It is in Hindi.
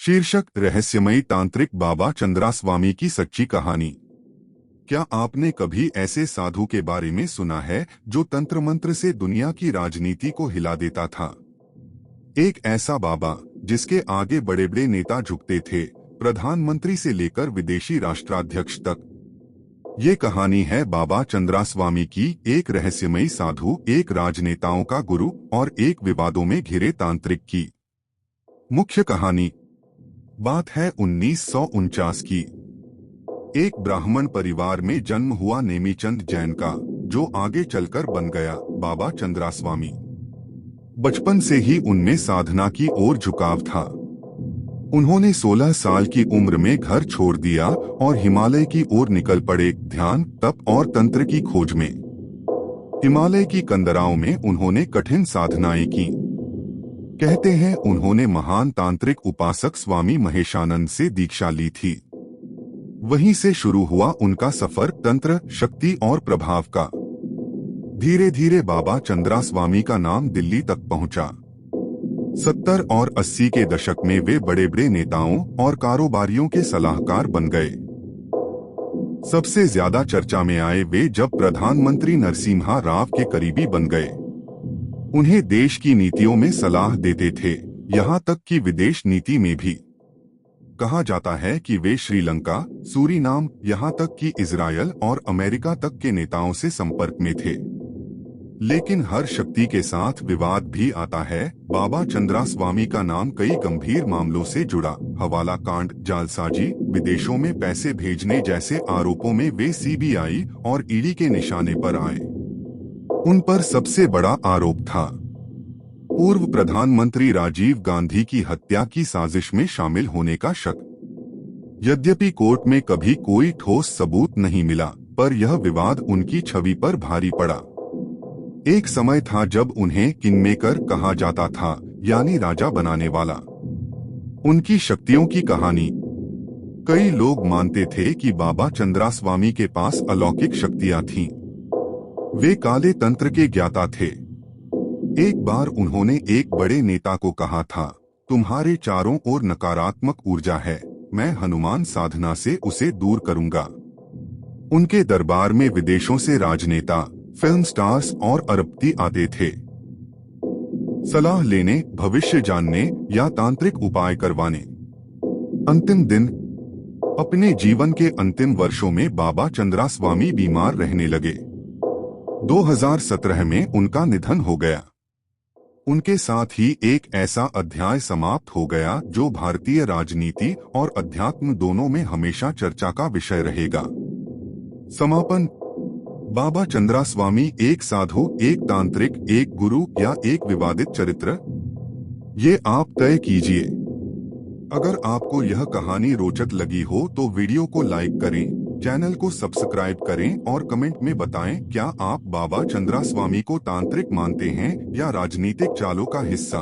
शीर्षक रहस्यमयी तांत्रिक बाबा चंद्रास्वामी की सच्ची कहानी। क्या आपने कभी ऐसे साधु के बारे में सुना है जो तंत्र मंत्र से दुनिया की राजनीति को हिला देता था? एक ऐसा बाबा जिसके आगे बड़े बड़े नेता झुकते थे, प्रधानमंत्री से लेकर विदेशी राष्ट्राध्यक्ष तक। ये कहानी है बाबा चंद्रास्वामी की, एक रहस्यमयी साधु, एक राजनेताओं का गुरु और एक विवादों में घिरे तांत्रिक की। मुख्य कहानी। बात है 1949 की। एक ब्राह्मण परिवार में जन्म हुआ नेमीचंद जैन का, जो आगे चलकर बन गया बाबा चंद्रास्वामी। बचपन से ही उनमें साधना की ओर झुकाव था। उन्होंने 16 साल की उम्र में घर छोड़ दिया और हिमालय की ओर निकल पड़े, ध्यान, तप और तंत्र की खोज में। हिमालय की कंदराओं में उन्होंने कठिन साधनाएं की। कहते हैं उन्होंने महान तांत्रिक उपासक स्वामी महेशानंद से दीक्षा ली थी। वहीं से शुरू हुआ उनका सफर तंत्र, शक्ति और प्रभाव का। धीरे धीरे बाबा चंद्रास्वामी का नाम दिल्ली तक पहुंचा। 70 और 80 के दशक में वे बड़े बड़े नेताओं और कारोबारियों के सलाहकार बन गए। सबसे ज्यादा चर्चा में आए वे जब प्रधानमंत्री नरसिम्हा राव के करीबी बन गए। उन्हें देश की नीतियों में सलाह देते थे, यहाँ तक कि विदेश नीति में भी। कहा जाता है कि वे श्रीलंका, सूरीनाम, यहाँ तक कि इजरायल और अमेरिका तक के नेताओं से संपर्क में थे। लेकिन हर शक्ति के साथ विवाद भी आता है। बाबा चंद्रास्वामी का नाम कई गंभीर मामलों से जुड़ा। हवाला कांड, जालसाजी, विदेशों में पैसे भेजने जैसे आरोपों में वे सीबीआई और ईडी के निशाने पर आए। उन पर सबसे बड़ा आरोप था पूर्व प्रधानमंत्री राजीव गांधी की हत्या की साजिश में शामिल होने का शक। यद्यपि कोर्ट में कभी कोई ठोस सबूत नहीं मिला, पर यह विवाद उनकी छवि पर भारी पड़ा। एक समय था जब उन्हें किंगमेकर कहा जाता था, यानी राजा बनाने वाला। उनकी शक्तियों की कहानी। कई लोग मानते थे कि बाबा चंद्रास्वामी के पास अलौकिक शक्तियां थीं। वे काले तंत्र के ज्ञाता थे। एक बार उन्होंने एक बड़े नेता को कहा था, तुम्हारे चारों ओर नकारात्मक ऊर्जा है, मैं हनुमान साधना से उसे दूर करूंगा। उनके दरबार में विदेशों से राजनेता, फिल्म स्टार्स और अरबपति आते थे, सलाह लेने, भविष्य जानने या तांत्रिक उपाय करवाने। अंतिम दिन। अपने जीवन के अंतिम वर्षों में बाबा चंद्रास्वामी बीमार रहने लगे। 2017 में उनका निधन हो गया। उनके साथ ही एक ऐसा अध्याय समाप्त हो गया जो भारतीय राजनीति और अध्यात्म दोनों में हमेशा चर्चा का विषय रहेगा। समापन। बाबा चंद्रास्वामी एक साधु, एक तांत्रिक, एक गुरु या एक विवादित चरित्र? ये आप तय कीजिए। अगर आपको यह कहानी रोचक लगी हो तो वीडियो को लाइक करें, चैनल को सब्सक्राइब करें और कमेंट में बताएं, क्या आप बाबा चंद्रास्वामी को तांत्रिक मानते हैं या राजनीतिक चालों का हिस्सा।